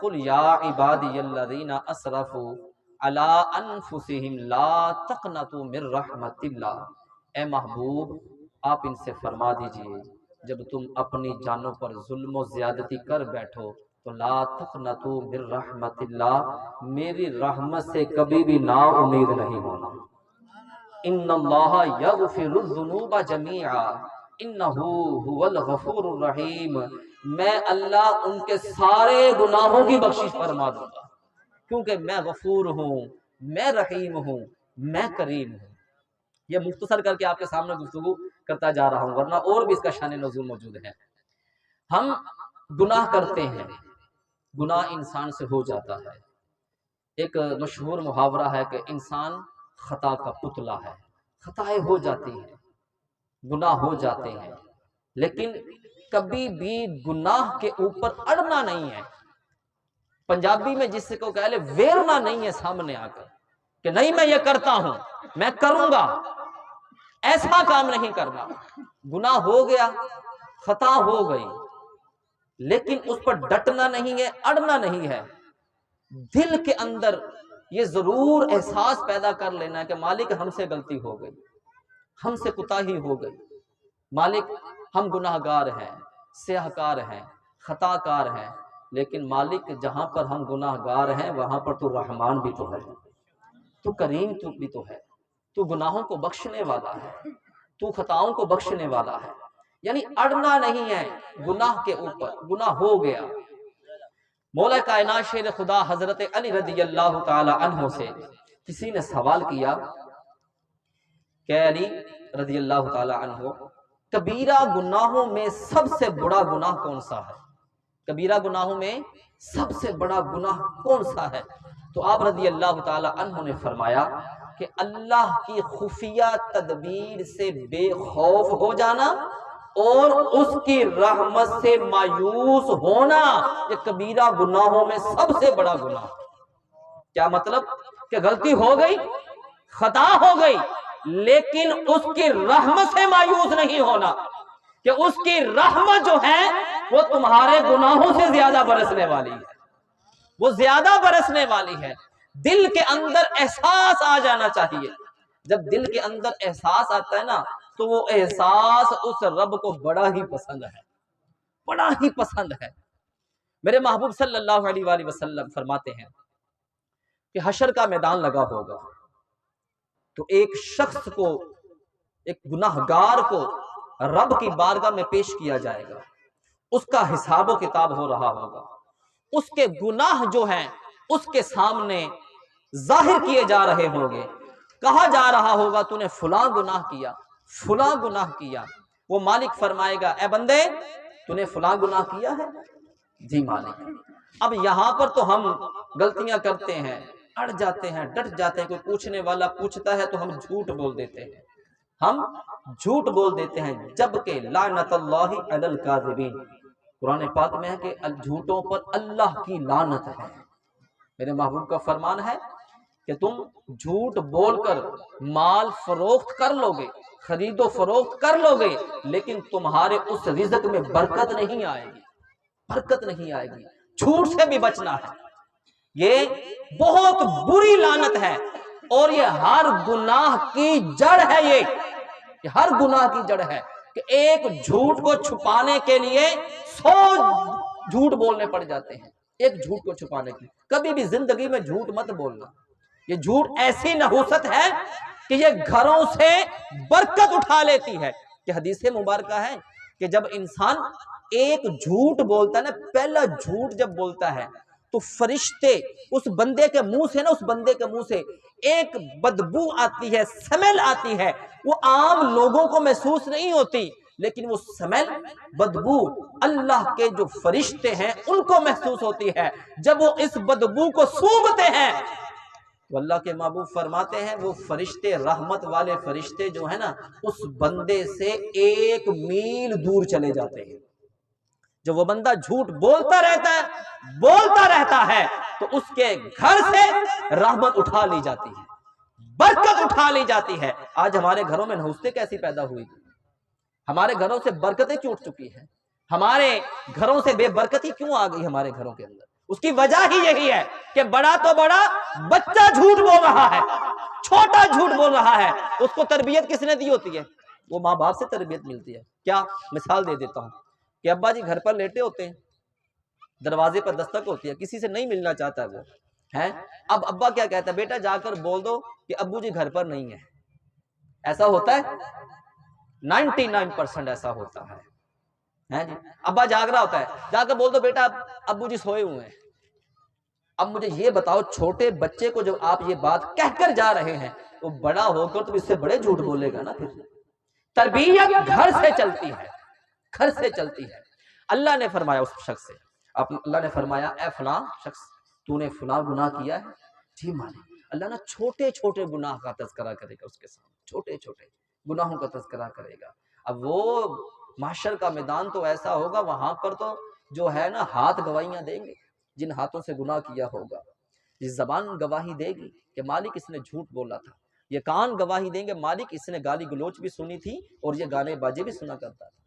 قل یا عبادی الذین اسرفوا علی انفسہم لا تقنطوا من رحمت اللہ، اے محبوب آپ ان سے فرما دیجئے جب تم اپنی جانوں پر ظلم و زیادتی کر بیٹھو تو لا تقنطوا من رحمت اللہ، میری رحمت سے کبھی بھی نا امید نہیں ہونا۔ ان اللہ یغفر الذنوب جميعا انہ هو الغفور الرحیم، میں اللہ ان کے سارے گناہوں کی بخشش فرما دوں گا کیونکہ میں غفور ہوں، میں رحیم ہوں، میں کریم ہوں۔ یہ مختصر کر کے آپ کے سامنے گفتگو کرتا جا رہا ہوں، ورنہ اور بھی اس کا شان نزول موجود ہے۔ ہم گناہ کرتے ہیں، گناہ انسان سے ہو جاتا ہے۔ ایک مشہور محاورہ ہے کہ انسان خطا کا پتلا ہے، خطائیں ہو جاتی ہیں، گناہ ہو جاتے ہیں، لیکن کبھی بھی گناہ کے اوپر اڑنا نہیں ہے۔ پنجابی میں جس کو کہہ لے ویرنا نہیں ہے سامنے آ کر کہ نہیں میں یہ کرتا ہوں، میں کروں گا، ایسا کام نہیں کرنا۔ گناہ ہو گیا، خطا ہو گئی، لیکن اس پر ڈٹنا نہیں ہے، اڑنا نہیں ہے۔ دل کے اندر یہ ضرور احساس پیدا کر لینا ہے کہ مالک ہم سے غلطی ہو گئی، ہم سے کوتاہی ہو گئی، مالک ہم گناہ گار ہیں، سیاہ کار ہیں، خطا کار ہیں، لیکن مالک جہاں پر ہم گناہ گار ہیں وہاں پر تو رحمان بھی تو ہے، تو کریم تو بھی تو ہے، تو گناہوں کو بخشنے والا ہے، تو خطاؤں کو بخشنے والا ہے۔ یعنی اڑنا نہیں ہے گناہ کے اوپر، گناہ ہو گیا۔ مولا کائنات شیر خدا حضرت علی رضی اللہ تعالی عنہ سے کسی نے سوال کیا کہ علی رضی اللہ تعالی عنہ، کبیرہ گناہوں میں سب سے بڑا گناہ کون سا ہے؟ کبیرہ گناہوں میں سب سے بڑا گناہ کون سا ہے؟ تو آپ رضی اللہ تعالی عنہ نے فرمایا کہ اللہ کی خفیہ تدبیر سے بے خوف ہو جانا اور اس کی رحمت سے مایوس ہونا، یہ کبیرہ گناہوں میں سب سے بڑا گناہ۔ کیا مطلب؟ کہ غلطی ہو گئی، خطا ہو گئی، لیکن اس کی رحمت سے مایوس نہیں ہونا، کہ اس کی رحمت جو ہے وہ تمہارے گناہوں سے زیادہ برسنے والی ہے، وہ زیادہ برسنے والی ہے۔ دل کے اندر احساس آ جانا چاہیے۔ جب دل کے اندر احساس آتا ہے نا تو وہ احساس اس رب کو بڑا ہی پسند ہے، بڑا ہی پسند ہے۔ میرے محبوب صلی اللہ علیہ وآلہ وسلم فرماتے ہیں کہ حشر کا میدان لگا ہوگا تو ایک شخص کو، ایک گناہگار کو رب کی بارگاہ میں پیش کیا جائے گا، اس کا حساب و کتاب ہو رہا ہوگا، اس کے گناہ جو ہیں اس کے سامنے ظاہر کیے جا رہے ہوں گے، کہا جا رہا ہوگا تو نے فلاں گناہ کیا، فلاں گناہ کیا۔ وہ مالک فرمائے گا اے بندے تو نے فلاں گناہ کیا ہے؟ جی مالک۔ اب یہاں پر تو ہم غلطیاں کرتے ہیں، اڑ جاتے ہیں، ڈٹ جاتے ہیں، کوئی پوچھنے والا پوچھتا ہے تو ہم جھوٹ بول دیتے ہیں، ہم جھوٹ بول دیتے ہیں، جبکہ لعنت اللہ علی الکاذبین، قرآن پاک میں ہے کہ جھوٹوں پر اللہ کی لعنت ہے۔ میرے محبوب کا فرمان ہے کہ تم جھوٹ بول کر مال فروخت کر لو گے، خرید و فروخت کر لو گے، لیکن تمہارے اس رزق میں برکت نہیں آئے گی، برکت نہیں آئے گی۔ جھوٹ سے بھی بچنا ہے، یہ بہت بری لعنت ہے، اور یہ ہر گناہ کی جڑ ہے، یہ ہر گناہ کی جڑ ہے کہ ایک جھوٹ کو چھپانے کے لیے 100 جھوٹ بولنے پڑ جاتے ہیں، ایک جھوٹ کو چھپانے کے لیے۔ کبھی بھی زندگی میں جھوٹ مت بولنا، یہ جھوٹ ایسی نحوست ہے کہ یہ گھروں سے برکت اٹھا لیتی ہے۔ کہ حدیث مبارکہ ہے کہ جب انسان ایک جھوٹ بولتا ہے نا، پہلا جھوٹ جب بولتا ہے تو فرشتے اس بندے کے منہ سے نا، اس بندے کے منہ سے ایک بدبو آتی ہے، سمیل آتی ہے، وہ عام لوگوں کو محسوس نہیں ہوتی، لیکن وہ سمیل، بدبو اللہ کے جو فرشتے ہیں ان کو محسوس ہوتی ہے۔ جب وہ اس بدبو کو سونگھتے ہیں تو اللہ کے محبوب فرماتے ہیں وہ فرشتے، رحمت والے فرشتے جو ہیں نا، اس بندے سے 1 میل دور چلے جاتے ہیں۔ جو وہ بندہ جھوٹ بولتا رہتا ہے تو اس کے گھر سے رحمت اٹھا لی جاتی ہے، برکت اٹھا لی جاتی ہے۔ آج ہمارے گھروں میں نحوستیں کیسی پیدا ہوئی، ہمارے گھروں سے برکتیں کیوں اٹھ چکی ہیں، ہمارے گھروں سے بے برکتی کیوں آ گئی ہمارے گھروں کے اندر؟ اس کی وجہ ہی یہی ہے کہ بڑا تو بڑا بچہ جھوٹ بول رہا ہے، چھوٹا جھوٹ بول رہا ہے، اس کو تربیت کس نے دی ہوتی ہے؟ وہ ماں باپ سے تربیت ملتی ہے۔ کیا مثال دے دیتا ہوں کہ ابا جی گھر پر لیٹے ہوتے ہیں، دروازے پر دستک ہوتی ہے، کسی سے نہیں ملنا چاہتا ہے وہ ہے، اب ابا کیا کہتا ہے، بیٹا جا کر بول دو کہ ابو جی گھر پر نہیں ہے۔ ایسا ہوتا ہے 99% ایسا ہوتا ہے جی۔ ابا جاگ رہا ہوتا ہے، جا کر بول دو بیٹا ابو جی سوئے ہوئے ہیں۔ اب مجھے یہ بتاؤ، چھوٹے بچے کو جب آپ یہ بات کہہ کر جا رہے ہیں تو بڑا ہو کر تو اس سے بڑے جھوٹ بولے گا نا۔ پھر تربیت گھر سے چلتی ہے، گھر سے چلتی ہے۔ اللہ نے فرمایا اس شخص سے، اللہ نے فرمایا اے فلاں شخص تو نے فلاں گناہ کیا ہے؟ جی مالک۔ اللہ نے چھوٹے چھوٹے گناہ کا تذکرہ کرے گا اس کے سامنے، چھوٹے چھوٹے گناہوں کا تذکرہ کرے گا۔ اب وہ محشر کا میدان تو ایسا ہوگا، وہاں پر تو جو ہے نا ہاتھ گواہیاں دیں گے، جن ہاتھوں سے گناہ کیا ہوگا۔ یہ زبان گواہی دے گی کہ مالک اس نے جھوٹ بولا تھا، یہ کان گواہی دیں گے مالک اس نے گالی گلوچ بھی سنی تھی اور یہ گانے باجے بھی سنا کرتا تھا۔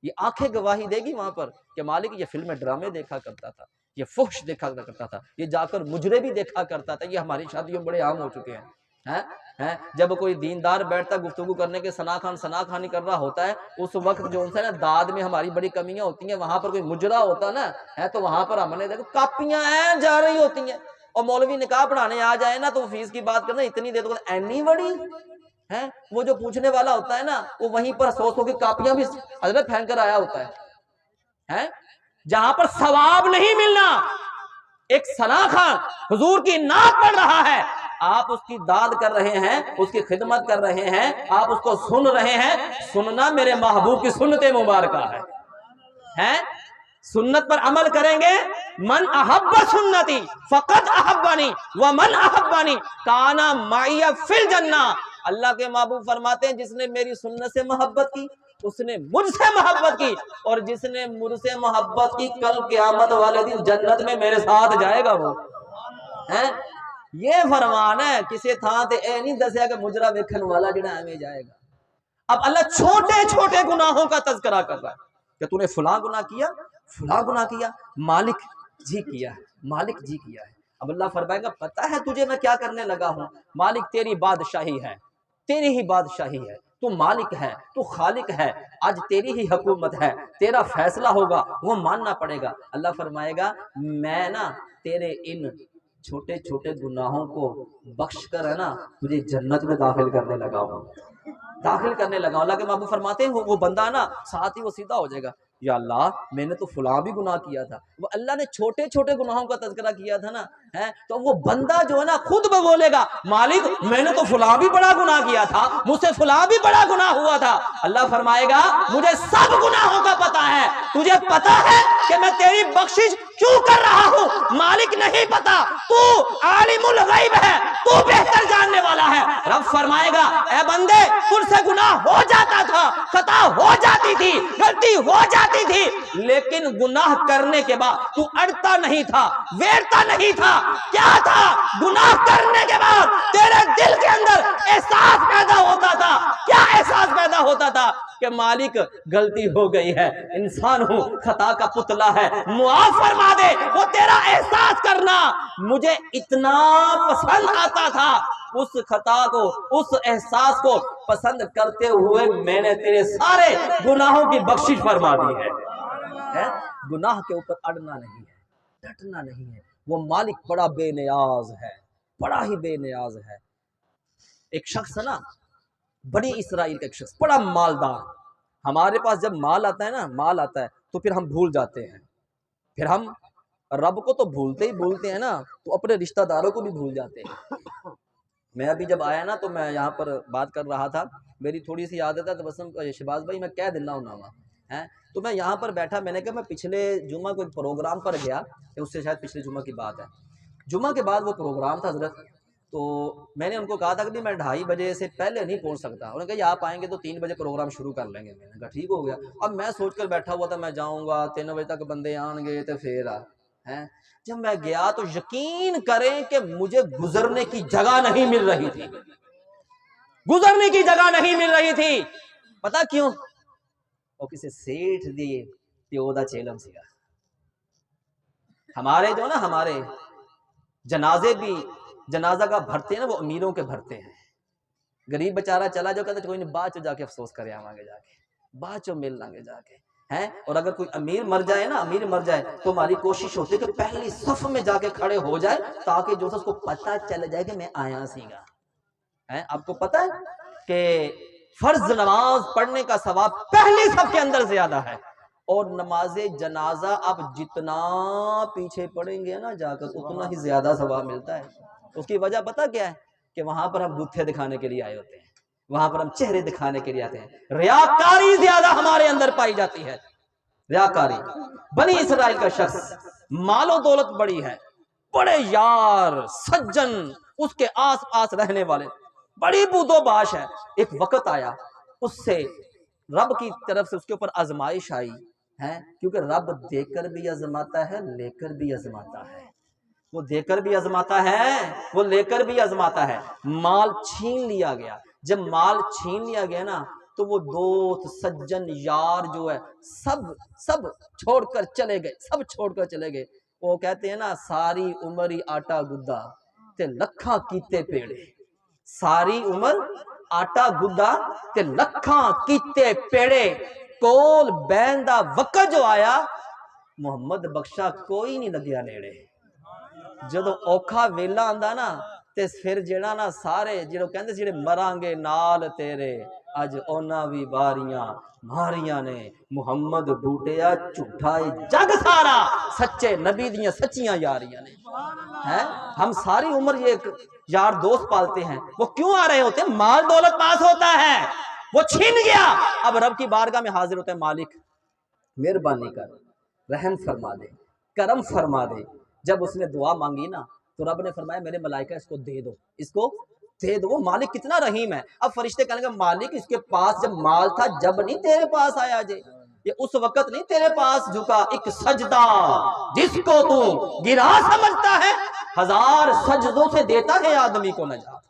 یہ آنکھیں گواہی دے گی وہاں پر کہ مالک یہ فلمیں ڈرامے دیکھا کرتا تھا، یہ فحش دیکھا کرتا تھا، یہ جا کر مجرے بھی دیکھا کرتا تھا۔ یہ ہماری شادیوں بڑے عام ہو چکے ہیں۔ جب کوئی دیندار بیٹھتا گفتگو کرنے کے ثنا خانی کر رہا ہوتا ہے، اس وقت جو ان سے نا داد میں ہماری بڑی کمیاں ہوتی ہیں، وہاں پر کوئی مجرا ہوتا نا ہے تو وہاں پر ہم نے دیکھو کاپیاں جا رہی ہوتی ہیں، اور مولوی نکاح پڑھانے آ جائے نا تو فیس کی بات کرنا اتنی دے دو اینی بڑی ہے، وہ جو پوچھنے والا ہوتا ہے نا وہ وہیں پر سو کے کاپیاں بھی حضرت پھینک کر آیا ہوتا ہے۔ جہاں پر ثواب نہیں ملنا، ایک ثنا خان حضور کی نعت پڑھ رہا ہے، آپ اس کی داد کر رہے ہیں، اس کی خدمت کر رہے ہیں، آپ اس کو سن رہے ہیں۔ سننا میرے محبوب کی سنت مبارکہ ہے، سنت پر عمل کریں گے۔ من احب سنتی فقط احبانی ومن احبانی کان معی فی الجنہ۔ اللہ کے محبوب فرماتے ہیں جس نے میری سنت سے محبت کی اس نے مجھ سے محبت کی، اور جس نے مجھ سے محبت کی کل قیامت والے دن جنت میں میرے ساتھ جائے گا۔ وہ یہ فرمان ہے، کسی تھان تے اے نہیں دسیا کہ مجرا ویکھن والا جڑا ایویں جائے گا۔ اب اللہ چھوٹے چھوٹے گناہوں کا تذکرہ کر رہا ہے کہ تو نے فلاں گناہ کیا، فلاں گناہ کیا، مالک جی کیا ہے، مالک جی کیا ہے۔ اب اللہ فرمائے گا پتہ ہے تجھے میں کیا کرنے لگا ہوں؟ مالک تیری بادشاہی ہے، تیری ہی بادشاہی ہے، تو مالک ہے، تو خالق ہے، آج تیری ہی حکومت ہے، تیرا فیصلہ ہوگا، وہ ماننا پڑے گا۔ اللہ فرمائے گا میں نا تیرے ان چھوٹے چھوٹے گناہوں کو بخش کر ہے نا تجھے جنت میں داخل کرنے لگا ہوں، داخل کرنے لگا ہوں۔ اللہ کے محبوب فرماتے ہیں وہ بندہ نا ساتھ ہی وہ سیدھا ہو جائے گا، یا اللہ میں نے تو فلاں بھی گناہ کیا تھا۔ وہ اللہ نے چھوٹے چھوٹے گناہوں کا تذکرہ کیا تھا نا، تو وہ بندہ جو ہے نا خود بولے گا مالک میں نے تو فلاں بھی بڑا گناہ کیا تھا، مجھ سے فلاں بھی بڑا گناہ ہوا تھا۔ اللہ فرمائے گا مجھے سب گناہوں کا پتا ہے، تجھے پتا ہے کہ میں تیری بخشش کیوں کر رہا ہوں؟ مالک نہیں پتا، تو عالم الغیب ہے، تو بہتر جاننے والا ہے۔ رب فرمائے گا اے بندے تجھ سے گناہ ہو جاتا تھا، خطا ہو جاتی تھی، غلطی ہو جاتی تھی، لیکن گناہ کرنے کے بعد تو اڑتا نہیں تھا، ویرتا نہیں تھا۔ کیا تھا؟ گناہ کرنے کے بعد تیرے دل کے اندر احساس پیدا ہوتا تھا۔ کیا احساس پیدا ہوتا تھا؟ کہ مالک غلطی ہو گئی ہے، انسان ہوں، خطا کا پتلا ہے، معاف فرما دے۔ وہ تیرا احساس کرنا مجھے اتنا پسند آتا تھا، اس خطا کو، اس احساس کو پسند کرتے ہوئے میں نے تیرے سارے گناہوں کی بخشش فرما دی ہے۔ گناہ کے اوپر اڑنا نہیں ہے، ڈٹنا نہیں ہے۔ وہ مالک بڑا بے نیاز ہے، بڑا ہی بے نیاز ہے۔ ایک شخص ہے نا، بڑی اسرائیل کا ایک شخص، بڑا مالدار۔ ہمارے پاس جب مال آتا ہے نا، مال آتا ہے تو پھر ہم بھول جاتے ہیں، پھر ہم رب کو تو بھولتے ہی بھولتے ہیں نا، تو اپنے رشتہ داروں کو بھی بھول جاتے ہیں۔ میں ابھی جب آیا نا تو میں یہاں پر بات کر رہا تھا، میری تھوڑی سی عادت ہے تو بس شہباز بھائی میں کہہ دینا ہوں تو میں یہاں پر بیٹھا، میں نے کہا میں پچھلے جمعہ کو ایک پروگرام پر گیا، اس سے شاید پچھلے جمعہ کی بات ہے، جمعہ کے بعد وہ پروگرام تھا حضرت، تو میں نے ان کو کہا تھا کہ میں 2:30 بجے سے پہلے نہیں پہنچ سکتا۔ انہوں نے کہا آپ آئیں گے تو 3 بجے پروگرام شروع کر لیں گے۔ میں نے کہا ٹھیک ہو گیا۔ اب میں سوچ کر بیٹھا ہوا تھا میں جاؤں گا 3 بجے تک بندے آن گے تو پھر جب میں گیا تو یقین کریں کہ مجھے گزرنے کی جگہ نہیں مل رہی تھی، گزرنے کی جگہ نہیں مل رہی تھی۔ پتا کیوں؟ وہ کسی سیٹھ دی پیو دا چیلم سیگا۔ ہمارے جو نا ہمارے جنازے بھی جنازہ کا بھرتے ہیں نا وہ امیروں کے بھرتے ہیں. غریب بیچارہ چلا جو کہتا کوئی نہیں بعد چ جا کے افسوس کرے آوانگے جا کے بعد چ مل لیں گے جا کے ہیں. اور اگر کوئی امیر مر جائے نا امیر مر جائے تو ہماری کوشش ہوتی ہے کہ پہلی صف میں جا کے کھڑے ہو جائے تاکہ جو اس کو پتہ چل جائے کہ میں آیا سیگا. ہیں آپ کو پتہ ہے کہ فرض نماز پڑھنے کا ثواب پہلی صف کے اندر زیادہ ہے اور نماز جنازہ اب جتنا پیچھے پڑیں گے نا جا کر اتنا ہی زیادہ ثواب ملتا ہے. اس کی وجہ پتہ کیا ہے کہ وہاں پر ہم بتھے دکھانے کے لیے آئے ہوتے ہیں, وہاں پر ہم چہرے دکھانے کے لیے آتے ہیں. ریاکاری زیادہ ہمارے اندر پائی جاتی ہے. ریاکاری. بنی اسرائیل کا شخص مال و دولت بڑی ہے, بڑے یار سجن اس کے آس پاس رہنے والے, بڑی بود و باش ہے. ایک وقت آیا اس سے رب کی طرف سے اس کے اوپر آزمائش آئی ہے, کیونکہ رب دے کر بھی آزماتا ہے لے کر بھی آزماتا ہے. وہ دے کر بھی آزماتا ہے وہ لے کر بھی آزماتا ہے. مال چھین لیا گیا. جب مال چھین لیا گیا نا تو وہ دوست سجن یار جو ہے سب چھوڑ کر چلے گئے, سب چھوڑ کر چلے گئے. وہ کہتے ہیں نا ساری عمر ہی آٹا گدا تے لکھاں کیتے پیڑے. ساری عمر آٹا گدا تے لکھاں کیتے پیڑے. کول بین دا وقت جو آیا محمد بخشا کوئی نہیں لگیا نیڑے. جدو اوکھا ویلا آندا نا تے پھر جڑا نا سارے جڑو کہندے جڑے مرانگے نال تیرے اج اونا بھی باریاں ماریاں نے. محمد بوٹیا جھوٹا جگ سارا سچے نبی دیاں سچیاں یاریاں نے. ہیں ہم ساری عمر یہ یار دوست پالتے ہیں, وہ کیوں آ رہے ہوتے ہیں؟ مال دولت پاس ہوتا ہے, وہ چھین گیا. اب رب کی بارگاہ میں حاضر ہوتے ہیں, مالک مہربانی کر رحم فرما دے کرم فرما دے. جب اس نے دعا مانگی نا تو رب نے فرمایا میرے ملائکہ اس کو دے دو, اس کو دے دو. وہ مالک کتنا رحیم ہے. اب فرشتے کہنے گے مالک اس کے پاس جب مال تھا جب نہیں تیرے پاس آیا جے, یہ اس وقت نہیں تیرے پاس جھکا. ایک سجدہ جس کو تو گرا سمجھتا ہے ہزار سجدوں سے دیتا ہے آدمی کو نجات.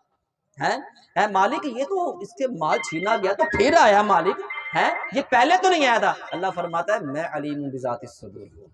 ہیں اے مالک یہ تو اس کے مال چھینا گیا تو پھر آیا مالک, ہیں یہ پہلے تو نہیں آیا تھا. اللہ فرماتا ہے میں علیم بذات الصدور ہوں,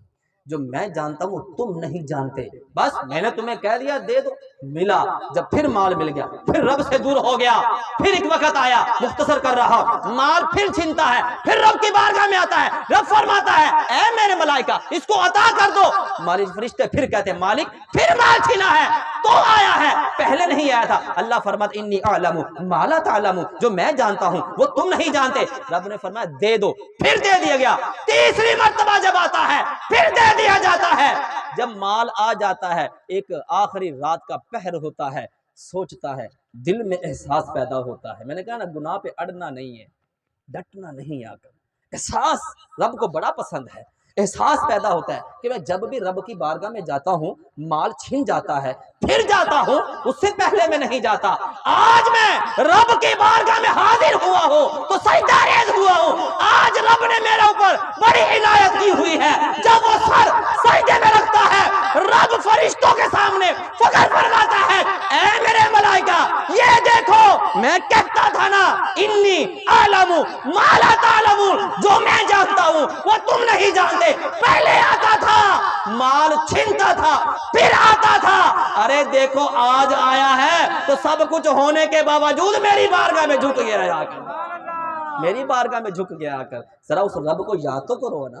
جو میں جانتا ہوں تم نہیں جانتے. بس میں نے تمہیں کہہ دیا دے دو, ملا. جب پھر مال مل گیا پھر رب سے دور ہو گیا. پھر ایک وقت آیا, مختصر کر رہا مال پھر چھینتا ہے, پھر رب کی بارگاہ میں آتا ہے. رب فرماتا ہے اے میرے ملائکہ اس کو عطا کر دو. مالک فرشتے پھر کہتے ہیں مالک پھر مال چھینا ہے تو آیا ہے, پہلے نہیں آیا تھا. اللہ فرماتا انی اعلم ما لا تعلم, جو میں جانتا ہوں وہ تم نہیں جانتے. رب نے فرمایا دے دو, پھر دے دیا گیا. تیسری مرتبہ جب آتا ہے پھر دے دیا جاتا ہے. جب مال آ جاتا ہے ایک آخری رات کا پہر ہوتا ہے, سوچتا ہے دل میں احساس پیدا ہوتا ہے. میں نے کہا نا گناہ پہ اڑنا نہیں ہے, ڈٹنا نہیں. آ کر احساس رب کو بڑا پسند ہے. احساس پیدا ہوتا ہے کہ میں جب بھی رب کی بارگاہ میں جاتا ہوں مال چھن جاتا ہے پھر جاتا ہوں, اس سے پہلے میں نہیں جاتا. آج میں رب کی بارگاہ میں حاضر ہوا ہوں تو سجدہ ریز ہوا ہوں. آج رب نے میرے اوپر بڑی عنایت کی ہوئی ہے. جب وہ سر سجدے میں رکھتا ہے رب فرشتوں کے سامنے فخر فرماتا ہے اے میرے ملائکہ یہ دیکھو میں کہتا تھا نا انی اعلم ما لا تعلمون, جو میں جانتا ہوں وہ تم نہیں جانتے. پہلے آتا تھا مال چھینتا تھا پھر آتا تھا. ارے دیکھو آج آیا ہے تو سب کچھ ہونے کے باوجود میری بارگاہ میں جھک گیا ہے. آ کر میری بارگاہ میں جھک گیا. آ کر ذرا اس رب کو یاد تو کرو نا,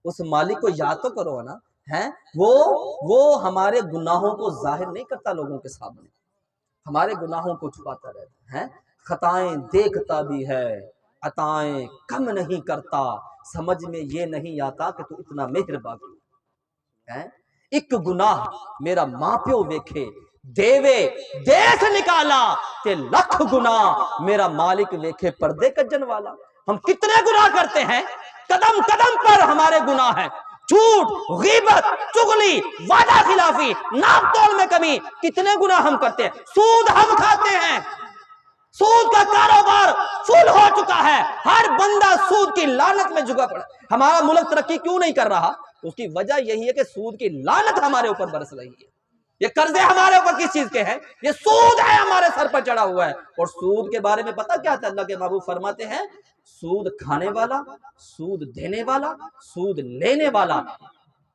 اس مالک کو یاد تو کرو نا. ہیں وہ ہمارے گناہوں کو ظاہر نہیں کرتا لوگوں کے سامنے, ہمارے گناہوں کو چھپاتا رہتا ہے. خطائیں دیکھتا بھی ہے عطائیں کم نہیں کرتا. سمجھ میں یہ نہیں آتا کہ تو اتنا مہربان ہے. ایک گناہ میرا ماں پیو ویکھے دیوے دیس نکالا تے لکھ گناہ میرا مالک ویکھے پردے کجن والا. ہم کتنے گناہ کرتے ہیں, قدم قدم پر ہمارے گناہ ہیں. جھوٹ, غیبت, چغلی, وعدہ خلافی, ناپ تول میں کمی, کتنے گناہ ہم کرتے ہیں. سود ہم کھاتے ہیں, سود کا کاروبار فل ہو چکا ہے. ہر بندہ سود کی لعنت میں جھکا پڑا. ہمارا ملک ترقی کیوں نہیں کر رہا؟ اس کی وجہ یہی ہے کہ سود کی لعنت ہمارے اوپر برس رہی ہے. یہ قرضے ہمارے اوپر کس چیز کے ہیں؟ یہ سود ہے ہمارے سر پر چڑھا ہوا ہے. اور سود کے بارے میں پتہ کیا تھا؟ اللہ کے محبوب فرماتے ہیں سود کھانے والا, سود دینے والا, سود لینے والا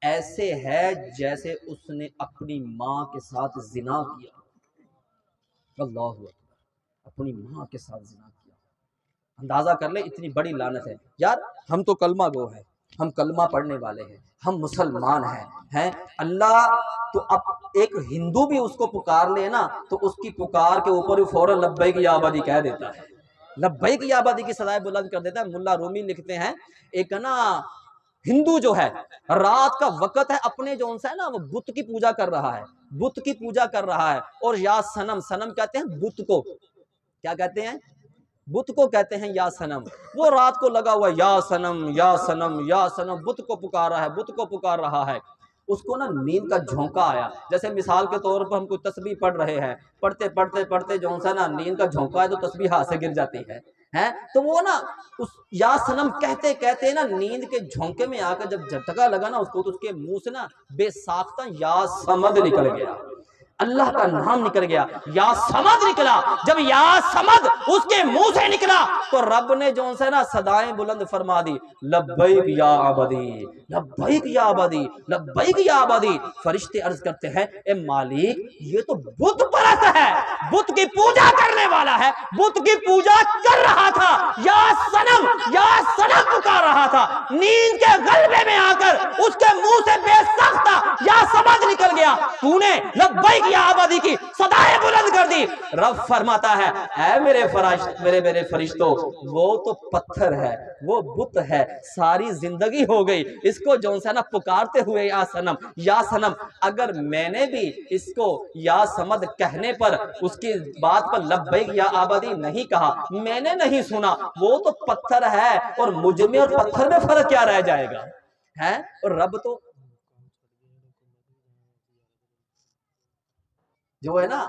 ایسے ہے جیسے اس نے اپنی ماں کے ساتھ زنا کیا۔ اللہ اکبر، اپنی ماں کے ساتھ زنا کیا۔ اندازہ کر لیں اتنی بڑی لعنت ہے۔ یار ہم تو کلمہ گو ہیں، ہم کلمہ پڑھنے والے ہیں، ہم مسلمان ہیں اللہ تو اب ایک ہندو بھی اس کو پکار لے نا تو اس کی پکار کے اوپر ہی فوراً لبیک یا آبادی کہہ دیتا ہے، لبیک یا آبادی کی صدائے بلند کر دیتا ہے۔ ملا رومی لکھتے ہیں ایک نا ہندو جو ہے رات کا وقت ہے، اپنے جو ہے نا وہ بت کی پوجا کر رہا ہے، بت کی پوجا کر رہا ہے، اور یا سنم، سنم کہتے ہیں بت کو، کیا کہتے ہیں؟ بت کو کہتے ہیں یا سنم۔ وہ رات کو لگا ہوا یا سنم یا سنم یا سنم، بت کو پکار رہا ہے، بت کو پکار رہا ہے۔ اس کو نا نیند کا جھونکا آیا، جیسے مثال کے طور پر ہم کوئی تسبیح پڑھ رہے ہیں، پڑھتے پڑھتے پڑھتے جو ہے نا نیند کا جھونکا ہے تو تسبیح ہاتھ سے گر جاتی ہے تو وہ نا اس یا سنم کہتے کہتے نا نیند کے جھونکے میں آ کر جب جھٹکا لگا نا اس کو، تو اس کے منہ سے نا بے ساختہ یا سمد نکل گیا، اللہ کا نام نکل گیا، یا سمد نکلا۔ جب یا سمد اس کے منہ سے نکلا تو رب نے جو ہے نا صدائیں بلند فرما دی، لبیک یا عبدی، لبیک یا عبدی، لبیک یا عبدی۔ فرشتے عرض کرتے ہیں اے مالک یہ تو بت پرست ہے، بت کی پوجا کرنے والا ہے، بت کی پوجا کر رہا تھا، یا سنم یا سنم پکار رہا تھا، نیند کے غلبے میں آ کر اس کے منہ سے بے ساختہ یا سمد نکل گیا، تو نے لبیک یا عبدی کی صدائیں بلند کر دی۔ رب فرماتا ہے اے میرے فرشتوں، وہ تو پتھر ہے، وہ بت ہے، ساری زندگی ہو گئی اس کو جو ہے نا پکارتے ہوئے یا سنم یا سنم، اگر میں نے بھی اس کو یا سمد کہنے پر اس کی بات پر لبیک یا عبدی نہیں کہا، میں نے نہیں سنا، وہ تو پتھر ہے اور مجھ میں اور پتھر میں فرق کیا رہ جائے گا ہے؟ اور رب تو جو ہے نا،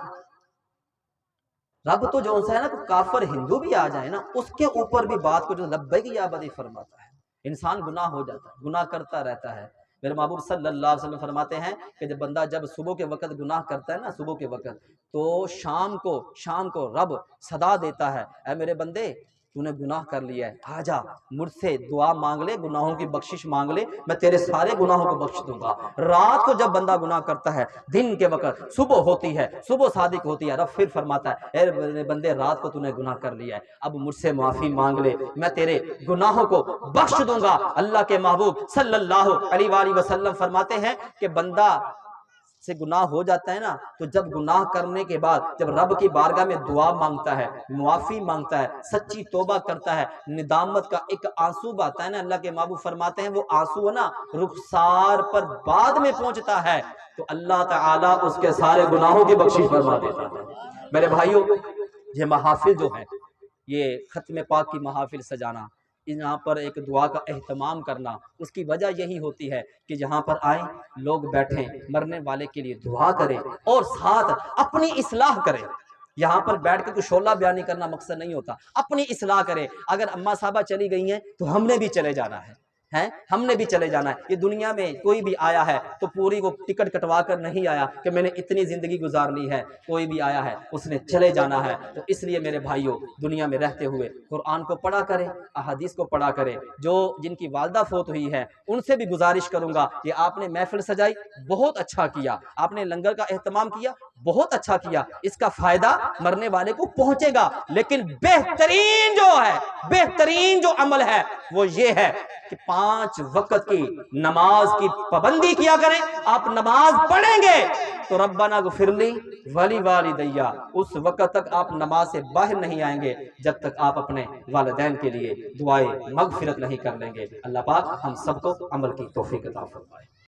رب تو جو ہے نا کافر ہندو بھی آ جائے نا اس کے اوپر بھی بات کو جو لبیک یا عبدی فرماتا ہے۔ انسان گناہ ہو جاتا ہے، گناہ کرتا رہتا ہے۔ میرے محبوب صلی اللہ علیہ وسلم فرماتے ہیں کہ جب بندہ جب صبح کے وقت گناہ کرتا ہے نا، صبح کے وقت، تو شام کو رب صدا دیتا ہے اے میرے بندے تو نے گناہ کر لیا ہے، آ جا مجھ سے دعا مانگ لے، گناہوں کی بخشش مانگ لے، میں تیرے سارے گناہوں کو بخش دوں گا۔ رات کو جب بندہ گناہ کرتا ہے، دن کے وقت صبح ہوتی ہے، صبح صادق ہوتی ہے، رب پھر فرماتا ہے اے میرے بندے رات کو تو نے گناہ کر لیا ہے، اب مجھ سے معافی مانگ لے، میں تیرے گناہوں کو بخش دوں گا۔ اللہ کے محبوب صلی اللہ علیہ وآلہ وسلم فرماتے ہیں کہ بندہ سے گناہ ہو جاتا ہے نا، تو جب گناہ کرنے کے بعد جب رب کی بارگاہ میں دعا مانگتا ہے، معافی مانگتا ہے، سچی توبہ کرتا ہے، ندامت کا ایک آنسو آتا ہے نا، اللہ کے محبوب فرماتے ہیں وہ آنسو ہے نا رخسار پر بعد میں پہنچتا ہے تو اللہ تعالیٰ اس کے سارے گناہوں کی بخشش فرما دیتا ہے۔ میرے بھائیوں یہ محافل جو ہے، یہ ختم پاک کی محافل سجانا، یہاں پر ایک دعا کا اہتمام کرنا، اس کی وجہ یہی ہوتی ہے کہ یہاں پر آئیں، لوگ بیٹھیں، مرنے والے کے لیے دعا کریں اور ساتھ اپنی اصلاح کریں۔ یہاں پر بیٹھ کے کوئی شعلہ بیانی کرنا مقصد نہیں ہوتا، اپنی اصلاح کریں۔ اگر اماں صاحبہ چلی گئی ہیں تو ہم نے بھی چلے جانا ہے، ہم نے بھی چلے جانا ہے۔ یہ دنیا میں کوئی بھی آیا ہے تو پوری وہ ٹکٹ کٹوا کر نہیں آیا کہ میں نے اتنی زندگی گزارنی ہے، کوئی بھی آیا ہے اس نے چلے جانا ہے۔ تو اس لیے میرے بھائیوں دنیا میں رہتے ہوئے قرآن کو پڑھا کریں، احادیث کو پڑھا کریں۔ جن کی والدہ فوت ہوئی ہے ان سے بھی گزارش کروں گا کہ آپ نے محفل سجائی، بہت اچھا کیا، آپ نے لنگر کا اہتمام کیا، بہت اچھا کیا، اس کا فائدہ مرنے والے کو پہنچے گا، لیکن بہترین جو عمل ہے وہ یہ ہے کہ 5 وقت کی نماز کی پابندی کیا کریں۔ آپ نماز پڑھیں گے تو ربنا اغفر لی ولی والدیا، اس وقت تک آپ نماز سے باہر نہیں آئیں گے جب تک آپ اپنے والدین کے لیے دعائے مغفرت نہیں کر لیں گے۔ اللہ پاک ہم سب کو عمل کی توفیق عطا فرمائے۔